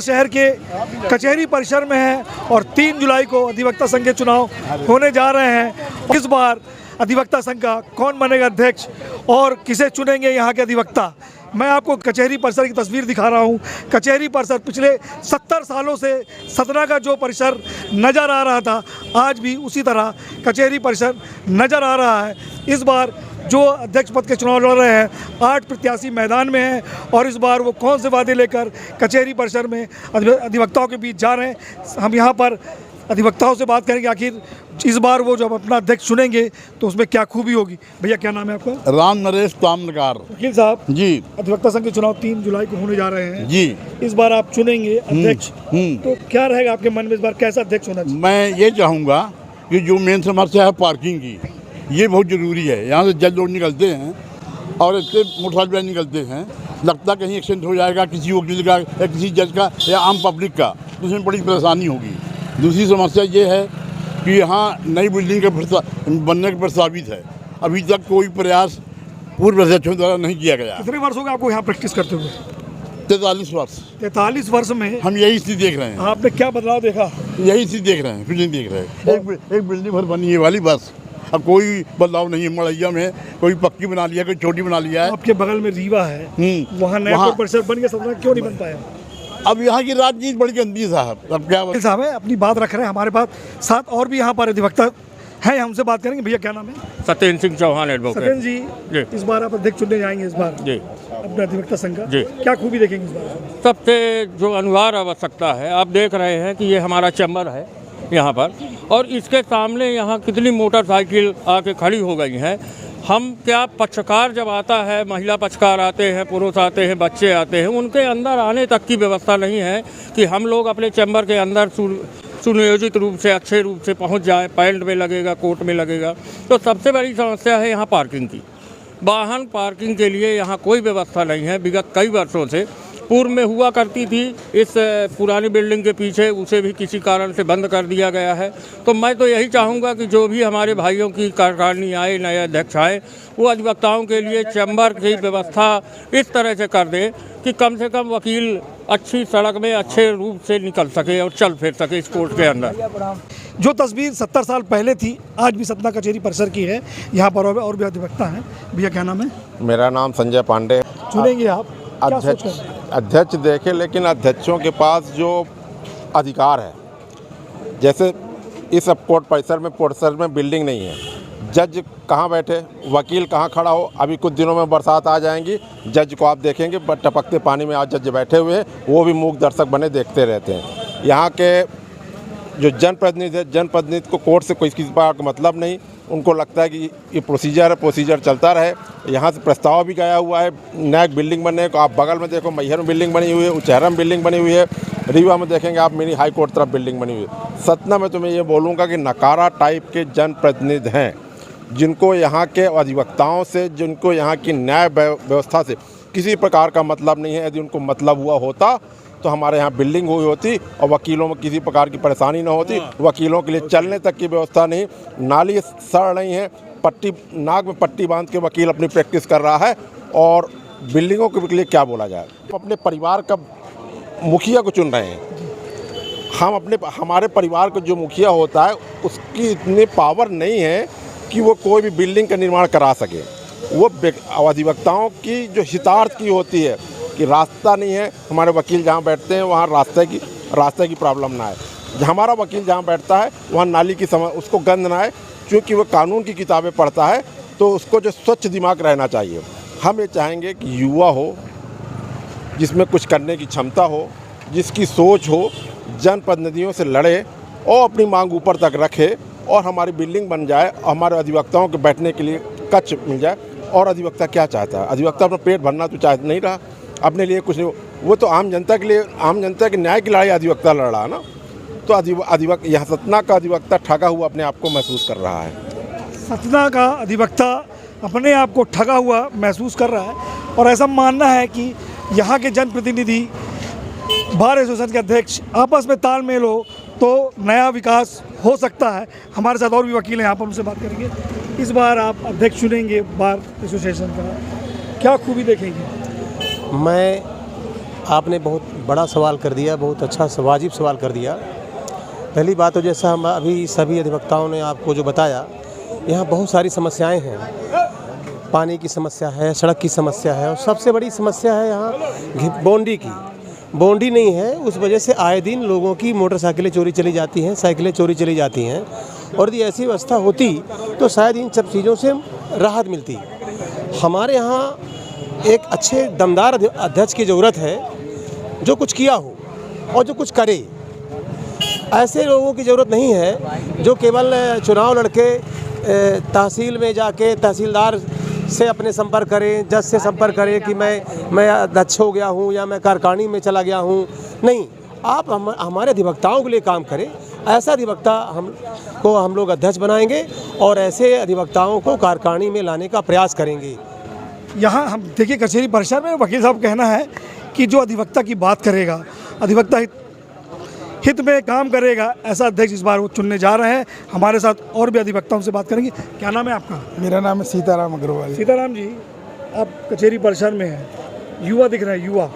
शहर के कचहरी परिसर में है और 3 जुलाई को अधिवक्ता संघ के चुनाव होने जा रहे हैं। इस बार अधिवक्ता संघ का कौन बनेगा अध्यक्ष और किसे चुनेंगे यहाँ के अधिवक्ता, मैं आपको कचहरी परिसर की तस्वीर दिखा रहा हूँ। कचहरी परिसर पिछले 70 सालों से सतना का जो परिसर नज़र आ रहा था, आज भी उसी तरह कचहरी परिसर नज़र आ रहा है। इस बार जो अध्यक्ष पद के चुनाव लड़ रहे हैं, 8 प्रत्याशी मैदान में हैं और इस बार वो कौन से वादे लेकर कचहरी परिसर में अधिवक्ताओं के बीच जा रहे हैं, हम यहाँ पर अधिवक्ताओं से बात करेंगे। आखिर इस बार वो जब अपना अध्यक्ष चुनेंगे तो उसमें क्या खूबी होगी। भैया क्या नाम है आपका? राम नरेश ताम्रकार। वकील साहब जी, अधिवक्ता संघ के चुनाव 3 जुलाई को होने जा रहे हैं जी। इस बार आप चुनेंगे अध्यक्ष, तो क्या रहेगा आपके मन में इस बार कैसा अध्यक्ष होना चाहिए? मैं ये चाहूँगा कि जो मेन समस्या है पार्किंग की, ये बहुत ज़रूरी है। यहाँ से जज लोग निकलते हैं और इससे मोटरसाइकिल निकलते हैं, लगता कहीं एक्सीडेंट हो जाएगा किसी वकील का या किसी जज का या आम पब्लिक का, तो उसमें बड़ी परेशानी होगी। दूसरी समस्या ये है कि यहाँ नई बिल्डिंग का बनने का प्रस्तावित है, अभी तक कोई प्रयास पूर्व अध्यक्षों द्वारा नहीं किया गया। कितने वर्ष हो गए आपको यहाँ प्रैक्टिस करते हुए? 43 वर्ष। 43 वर्ष में हम यही स्थिति देख रहे हैं। आपने क्या बदलाव देखा? यही स्थिति देख रहे हैं, कुछ नहीं देख रहे हैं। एक बिल्डिंग भर बनी है वाली बस, अब कोई बदलाव नहीं है। मड़ैया में कोई पक्की बना लिया, कोई छोटी बना लिया है। आपके बगल में रीवा है, वहाँ नया परिसर बन गया, सतना क्यों नहीं बन पाया? अब यहाँ की राजनीति बड़ी गंदी साहब। अब क्या साहब है, अपनी बात रख रहे हैं। हमारे पास साथ और भी यहाँ पर अधिवक्ता हैं, हमसे बात करेंगे। भैया क्या नाम है? सत्येंद्र सिंह चौहान एडवोकेट। सत्येंद्र जी, इस बार आप अध्यक्ष चुनने जाएंगे इस बार जी अपने अधिवक्ता संघ का, जी। क्या खूबी देखेंगे इस बार? सबसे जो अनिवार्य आवश्यकता है, आप देख रहे हैं कि ये हमारा चैम्बर है यहाँ पर, और इसके सामने यहाँ कितनी मोटरसाइकिल आके खड़ी हो गई हैं। हम क्या पक्षकार जब आता है, महिला पक्षकार आते हैं, पुरुष आते हैं, बच्चे आते हैं, उनके अंदर आने तक की व्यवस्था नहीं है कि हम लोग अपने चैम्बर के अंदर सुनियोजित रूप से अच्छे रूप से पहुंच जाए। पैंट में लगेगा, कोट में लगेगा। तो सबसे बड़ी समस्या है यहाँ पार्किंग की। वाहन पार्किंग के लिए यहाँ कोई व्यवस्था नहीं है। विगत कई वर्षों से पूर्व में हुआ करती थी इस पुरानी बिल्डिंग के पीछे, उसे भी किसी कारण से बंद कर दिया गया है। तो मैं तो यही चाहूँगा कि जो भी हमारे भाइयों की कार्यकारिणी आए, नए अध्यक्ष आए, वो अधिवक्ताओं के लिए चैम्बर की व्यवस्था इस तरह से कर दे कि कम से कम वकील अच्छी सड़क में अच्छे रूप से निकल सके और चल फिर सके इस कोर्ट के अंदर। जो तस्वीर 70 साल पहले थी, आज भी सतना कचहरी परिसर की है। यहाँ पर और भी अधिवक्ता हैं। भैया क्या नाम है? मेरा नाम संजय पांडे। चुनेंगे आप अध्यक्ष देखे, लेकिन अध्यक्षों के पास जो अधिकार है, जैसे इस कोर्ट परिसर में बिल्डिंग नहीं है, जज कहाँ बैठे, वकील कहाँ खड़ा हो। अभी कुछ दिनों में बरसात आ जाएंगी, जज को आप देखेंगे टपकते पानी में आज जज बैठे हुए हैं, वो भी मूक दर्शक बने देखते रहते हैं। यहाँ के जो जनप्रतिनिधि है, जनप्रतिनिधि को कोर्ट से कोई किसी प्रकार का मतलब नहीं। उनको लगता है कि ये प्रोसीजर चलता रहे। यहाँ से प्रस्ताव भी गया हुआ है नया बिल्डिंग बनने को। आप बगल में देखो, मैहर में बिल्डिंग बनी हुई है, उचहरा में बिल्डिंग बनी हुई है, रीवा में देखेंगे आप मिनी हाई कोर्ट तरफ बिल्डिंग बनी हुई है। सतना में तो मैं ये बोलूँगा कि नकारा टाइप के जनप्रतिनिधि हैं, जिनको यहाँ के अधिवक्ताओं से, जिनको यहाँ की न्याय व्यवस्था से किसी प्रकार का मतलब नहीं है। यदि उनको मतलब हुआ होता तो हमारे यहाँ बिल्डिंग हुई होती और वकीलों में किसी प्रकार की परेशानी न होती। वकीलों के लिए चलने तक की व्यवस्था नहीं, नाली सड़ नहीं है, पट्टी नाक में पट्टी बांध के वकील अपनी प्रैक्टिस कर रहा है। और बिल्डिंगों के लिए क्या बोला जाए, अपने परिवार का मुखिया को चुन रहे हैं हम। हमारे परिवार का जो मुखिया होता है, उसकी इतनी पावर नहीं है कि वो कोई भी बिल्डिंग का निर्माण करा सके। वो अधिवक्ताओं की जो हितार्थ की होती है कि रास्ता नहीं है, हमारे वकील जहाँ बैठते हैं वहाँ रास्ते की प्रॉब्लम ना है। हमारा वकील जहाँ बैठता है वहाँ नाली की उसको गंद ना है। क्योंकि वो कानून की किताबें पढ़ता है तो उसको जो स्वच्छ दिमाग रहना चाहिए। हम ये चाहेंगे कि युवा हो, जिसमें कुछ करने की क्षमता हो, जिसकी सोच हो, जनप्रतिनिधियों से लड़े और अपनी मांग ऊपर तक रखे और हमारी बिल्डिंग बन जाए, हमारे अधिवक्ताओं के बैठने के लिए कक्ष मिल जाए। और अधिवक्ता क्या चाहता है? अधिवक्ता अपना पेट भरना तो चाहता नहीं रहा, अपने लिए कुछ नहीं। वो तो आम जनता के लिए, आम जनता के न्याय की लड़ाई अधिवक्ता लड़ रहा है ना। तो अधिवक्ता यहाँ सतना का अधिवक्ता ठगा हुआ अपने आप को महसूस कर रहा है। सतना का अधिवक्ता अपने आप को ठगा हुआ महसूस कर रहा है और ऐसा मानना है कि यहाँ के जनप्रतिनिधि, बार एसोसिएशन के अध्यक्ष आपस में तालमेल हो तो नया विकास हो सकता है। हमारे साथ और भी वकील हैं, यहाँ पर उनसे बात करेंगे। इस बार आप अध्यक्ष चुनेंगे बार एसोसिएशन का, क्या खूबी देखेंगे? मैं आपने बहुत बड़ा सवाल कर दिया, बहुत अच्छा वाजिब सवाल कर दिया। पहली बात तो जैसा हम अभी सभी अधिवक्ताओं ने आपको जो बताया, यहाँ बहुत सारी समस्याएं हैं। पानी की समस्या है, सड़क की समस्या है और सबसे बड़ी समस्या है यहाँ बाउंड्री की। बाउंड्री नहीं है, उस वजह से आए दिन लोगों की मोटरसाइकिलें चोरी चली जाती हैं, साइकिलें चोरी चली जाती हैं। और यदि ऐसी व्यवस्था होती तो शायद इन सब चीज़ों से राहत मिलती। हमारे यहाँ एक अच्छे दमदार अध्यक्ष की ज़रूरत है, जो कुछ किया हो और जो कुछ करे। ऐसे लोगों की ज़रूरत नहीं है जो केवल चुनाव लड़के तहसील में जाके तहसीलदार से अपने संपर्क करें, जज से संपर्क करें कि मैं अध्यक्ष हो गया हूँ या मैं कार्यकारिणी में चला गया हूँ। नहीं, आप हमारे अधिवक्ताओं के लिए काम करें। ऐसा अधिवक्ता हम लोग अध्यक्ष बनाएंगे और ऐसे अधिवक्ताओं को कार्यकारिणी में लाने का प्रयास करेंगे। यहाँ हम देखिए कचहरी परिसर में वकील साहब कहना है कि जो अधिवक्ता की बात करेगा, अधिवक्ता हित में काम करेगा, ऐसा अध्यक्ष इस बार वो चुनने जा रहे हैं। हमारे साथ और भी अधिवक्ताओं से बात करेंगे। क्या नाम है आपका? मेरा नाम है सीताराम अग्रवाल। सीताराम जी, आप कचहरी परिसर में हैं, युवा दिख रहे हैं, युवा।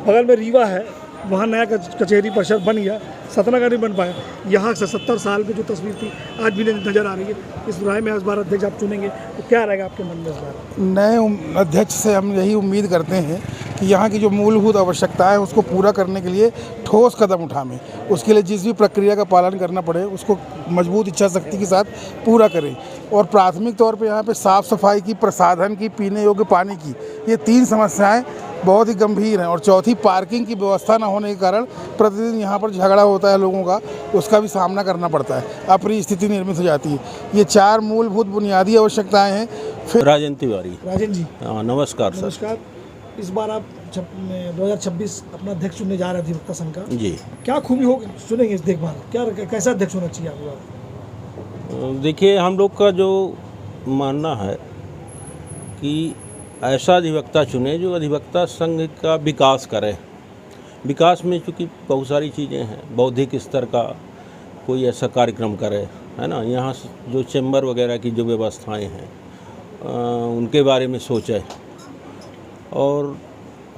बगल में रीवा है, वहाँ नया कचहरी परिसर बन गया, सतना का नहीं बन पाया। यहाँ से 70 साल में जो तस्वीर थी आज भी नज़र आ रही है। इस राय में इस बार अध्यक्ष आप चुनेंगे तो क्या रहेगा आपके मन में इस बार? नए अध्यक्ष से हम यही उम्मीद करते हैं कि यहाँ की जो मूलभूत आवश्यकता है उसको पूरा करने के लिए ठोस कदम उठाएं। उसके लिए जिस भी प्रक्रिया का पालन करना पड़े उसको मजबूत इच्छा शक्ति के साथ पूरा करें। और प्राथमिक तौर पे यहाँ पे साफ़ सफाई की, प्रसाधन की, पीने योग्य पानी की, ये 3 समस्याएं बहुत ही गंभीर हैं। और चौथी, पार्किंग की व्यवस्था न होने के कारण प्रतिदिन यहाँ पर झगड़ा होता है लोगों का, उसका भी सामना करना पड़ता है, अप्रिय स्थिति निर्मित हो जाती है। ये 4 मूलभूत बुनियादी आवश्यकताएं हैं। फिर राजन तिवारी। राजन जी, हाँ, नमस्कार सर। नमस्कार। इस बार आप 2026 अपना अध्यक्ष चुनने जा रहे हैं अधिवक्ता संघ का। जी, क्या खूबी हो चुनेंगे इस देखभाल, क्या कैसा अध्यक्ष होना चाहिए आपको? देखिए, हम लोग का जो मानना है कि ऐसा अधिवक्ता चुने जो अधिवक्ता संघ का विकास करे। विकास में चूँकि बहुत सारी चीज़ें हैं, बौद्धिक स्तर का कोई ऐसा कार्यक्रम करे, है ना। यहाँ जो चैम्बर वगैरह की जो व्यवस्थाएं हैं उनके बारे में सोचे। और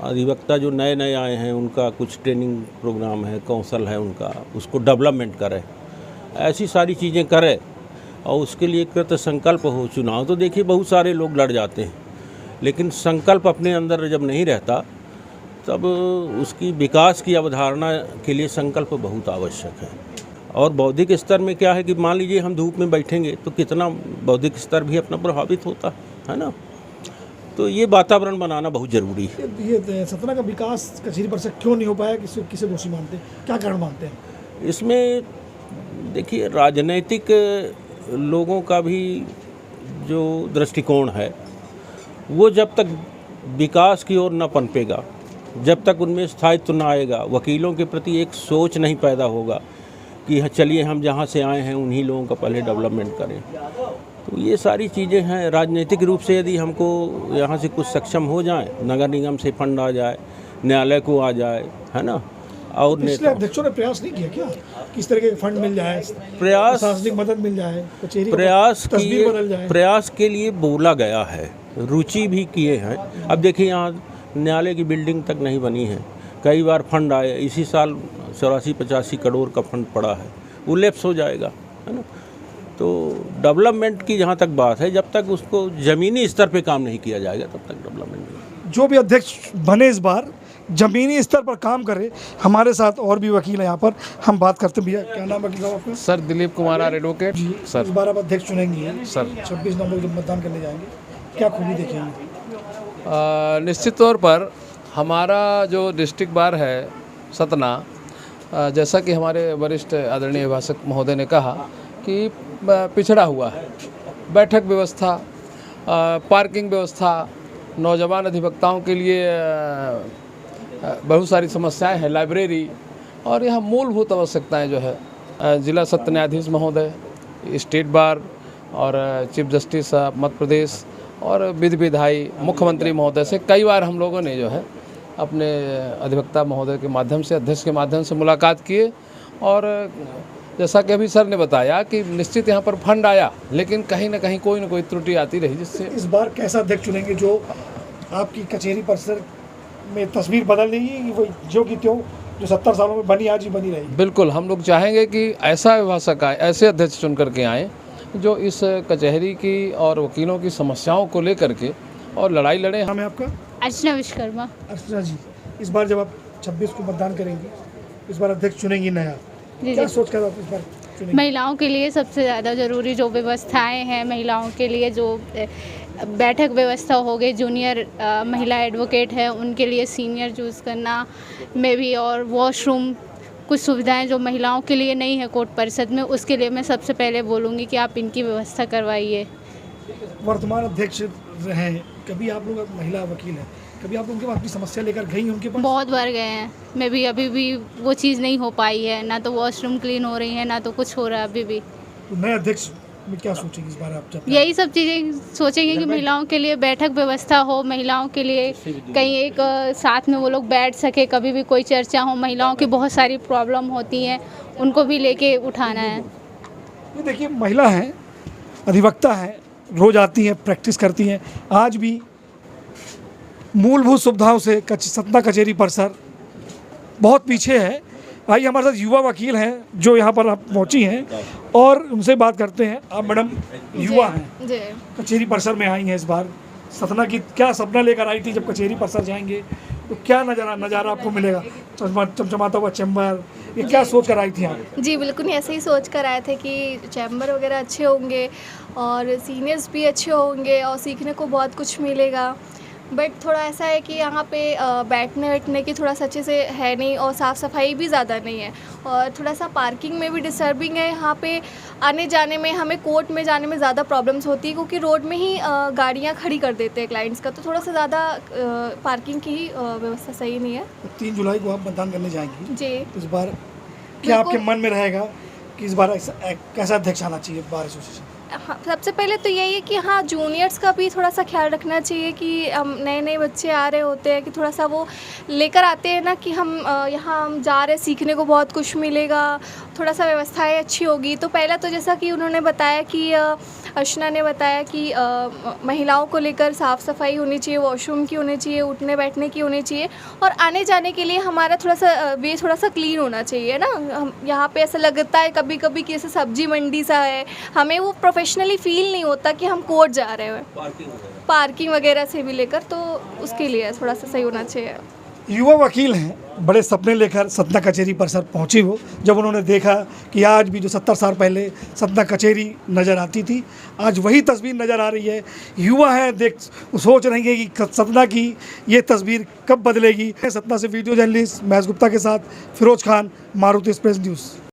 अधिवक्ता जो नए नए आए हैं उनका कुछ ट्रेनिंग प्रोग्राम है, कौशल है उनका, उसको डेवलपमेंट करे। ऐसी सारी चीज़ें करे और उसके लिए कृत संकल्प हो। चुनाव तो देखिए बहुत सारे लोग लड़ जाते हैं, लेकिन संकल्प अपने अंदर जब नहीं रहता तब उसकी विकास की अवधारणा के लिए संकल्प बहुत आवश्यक है। और बौद्धिक स्तर में क्या है कि मान लीजिए हम धूप में बैठेंगे तो कितना बौद्धिक स्तर भी अपना प्रभावित होता है ना। तो ये वातावरण बनाना बहुत ज़रूरी है। ये सतना का विकास कचहरी परिसर क्यों नहीं हो पाया, किसे दोषी मानते हैं, क्या कारण मानते हैं? इसमें देखिए, राजनीतिक लोगों का भी जो दृष्टिकोण है वो जब तक विकास की ओर न पनपेगा, जब तक उनमें स्थायित्व न आएगा, वकीलों के प्रति एक सोच नहीं पैदा होगा कि चलिए हम जहाँ से आए हैं उन्हीं लोगों का पहले डेवलपमेंट करें। तो ये सारी चीज़ें हैं। राजनीतिक रूप से यदि हमको यहाँ से कुछ सक्षम हो जाए, नगर निगम से फंड आ जाए, न्यायालय को आ जाए, है ना। और पिछले अध्यक्षों ने प्रयास नहीं किया क्या, किस तरह के फंड मिल जाए, प्रयास, प्रशासनिक मदद मिल जाए, कचहरी प्रयास बदल जाए? प्रयास के लिए बोला गया है, रुचि भी किए हैं। अब देखिए, यहाँ न्यायालय की बिल्डिंग तक नहीं बनी है। कई बार फंड आए, इसी साल 84-85 करोड़ का फंड पड़ा है, वो लैप्स हो जाएगा, है ना। तो डेवलपमेंट की जहाँ तक बात है, जब तक उसको ज़मीनी स्तर पे काम नहीं किया जाएगा तब तक डेवलपमेंट नहीं। जो भी अध्यक्ष बने इस बार ज़मीनी स्तर पर काम करे। हमारे साथ और भी वकील हैं यहाँ पर, हम बात करते हैं। भैया, क्या नाम वकील साहब आपका? Sir, Dilip Kumar advocate. Sir, इस बार आप अध्यक्ष चुनेंगे सर, 26 नवंबर जब मतदान करने जाएंगे, क्या खूबी देखेंगे? निश्चित तौर पर हमारा जो डिस्ट्रिक्ट बार है सतना, जैसा कि हमारे वरिष्ठ आदरणीय भाषक महोदय ने कहा कि पिछड़ा हुआ है। बैठक व्यवस्था, पार्किंग व्यवस्था, नौजवान अधिवक्ताओं के लिए बहुत सारी समस्याएं हैं, लाइब्रेरी, और यहाँ मूलभूत आवश्यकताएं जो है जिला सत्र न्यायाधीश महोदय, स्टेट बार और चीफ जस्टिस मध्य प्रदेश और विधि विधायी मुख्यमंत्री महोदय से कई बार हम लोगों ने जो है अपने अधिवक्ता महोदय के माध्यम से, अध्यक्ष के माध्यम से मुलाकात किए। और जैसा कि अभी सर ने बताया कि निश्चित यहाँ पर फंड आया, लेकिन कहीं ना कहीं कोई ना कोई त्रुटि आती रही, जिससे इस बार कैसा अध्यक्ष चुनेंगे जो आपकी कचहरी परिसर में तस्वीर बदल देगी कि वो जो की त्यों जो 70 सालों में बनी आज ही बनी रहेगी? बिल्कुल, हम लोग चाहेंगे कि ऐसा अभिभाषक आए, ऐसे अध्यक्ष चुन करके आए जो इस कचहरी की और वकीलों की समस्याओं को लेकर के और लड़ाई लड़े। नाम है आपका? अर्चना विश्वकर्मा। अर्चना जी, इस बार जब आप 26 को मतदान करेंगे, इस बार अध्यक्ष चुनेंगी नया, क्या सोच कर आप इस बार चुनेंगी? महिलाओं के लिए सबसे ज़्यादा ज़रूरी जो व्यवस्थाएं हैं, महिलाओं के लिए जो बैठक व्यवस्था हो गई, जूनियर महिला एडवोकेट है उनके लिए सीनियर चूज़ करना में भी, और वॉशरूम कुछ सुविधाएं जो महिलाओं के लिए नहीं है कोर्ट परिषद में, उसके लिए मैं सबसे पहले बोलूँगी कि आप इनकी व्यवस्था करवाइए। वर्तमान अध्यक्ष रहे, कभी आप लोग महिला वकील हैं, कभी आप उनके पास अपनी समस्या लेकर गई हैं उनके पास? बहुत बार गए हैं, मैं भी अभी भी वो चीज़ नहीं हो पाई है, ना तो वॉशरूम क्लीन हो रही है ना तो कुछ हो रहा है अभी भी। तो नए अध्यक्ष में क्या सोचेंगे इस बार आप? जब यही सब चीज़ें सोचेंगे कि महिलाओं के लिए बैठक व्यवस्था हो, महिलाओं के लिए कहीं एक साथ में वो लोग बैठ सके, कभी भी कोई चर्चा हो, महिलाओं की बहुत सारी प्रॉब्लम होती हैं उनको भी लेके उठाना है। ये देखिए, महिला हैं, अधिवक्ता हैं, रोज आती हैं, प्रैक्टिस करती हैं, आज भी मूलभूत सुविधाओं से सतना कचहरी परिसर बहुत पीछे है। भाई हमारे साथ युवा वकील हैं जो यहाँ पर आप पहुँची हैं और उनसे बात करते हैं। आप मैडम युवा हैं, जी कचहरी परिसर में आई हैं इस बार, सतना की क्या सपना लेकर आई थी? जब कचहरी परिसर जाएंगे तो क्या नज़ारा आपको मिलेगा? चमचमाता हुआ चैम्बर, ये क्या सोच कर आई थी आप? जी बिल्कुल ऐसे ही सोच कर आए थे कि चैम्बर वगैरह अच्छे होंगे और सीनियर्स भी अच्छे होंगे और सीखने को बहुत कुछ मिलेगा। बट थोड़ा ऐसा है कि यहाँ पे बैठने की थोड़ा सा अच्छे से है नहीं और साफ़ सफाई भी ज़्यादा नहीं है और थोड़ा सा पार्किंग में भी डिस्टर्बिंग है। यहाँ पे आने जाने में हमें कोर्ट में जाने में ज़्यादा प्रॉब्लम्स होती है क्योंकि रोड में ही गाड़ियाँ खड़ी कर देते हैं क्लाइंट्स का, तो थोड़ा सा ज़्यादा पार्किंग की ही व्यवस्था सही नहीं है। 3 जुलाई को आप मतदान करने जाएंगी जी, इस बार क्या आपके मन में रहेगा कि इस बार कैसा अध्यक्ष आना चाहिए बार एसोसिएशन? हाँ, सबसे पहले तो यही है कि हाँ जूनियर्स का भी थोड़ा सा ख्याल रखना चाहिए कि नए नए बच्चे आ रहे होते हैं कि थोड़ा सा वो लेकर आते हैं ना कि हम यहाँ हम जा रहे सीखने को बहुत कुछ मिलेगा, थोड़ा सा व्यवस्थाएं अच्छी होगी। तो पहला तो जैसा कि उन्होंने बताया कि अर्चना ने बताया कि महिलाओं को लेकर साफ़ सफाई होनी चाहिए, वॉशरूम की होनी चाहिए, उठने बैठने की होनी चाहिए और आने जाने के लिए हमारा थोड़ा सा वे थोड़ा सा क्लीन होना चाहिए ना। हम यहाँ पे ऐसा लगता है कभी कभी कि जैसे सब्जी मंडी सा है, हमें वो प्रोफेशनली फील नहीं होता कि हम कोर्ट जा रहे हैं। पार्किंग वगैरह से भी लेकर तो उसके लिए थोड़ा सा सही होना चाहिए। युवा वकील हैं, बड़े सपने लेकर सतना कचहरी परिसर पहुंची वो, जब उन्होंने देखा कि आज भी जो 70 साल पहले सतना कचहरी नज़र आती थी आज वही तस्वीर नज़र आ रही है। युवा है, सोच रहे हैं कि सतना की ये तस्वीर कब बदलेगी। सतना से वीडियो जर्नलिस्ट महज गुप्ता के साथ फिरोज खान, मारुति एक्सप्रेस न्यूज़।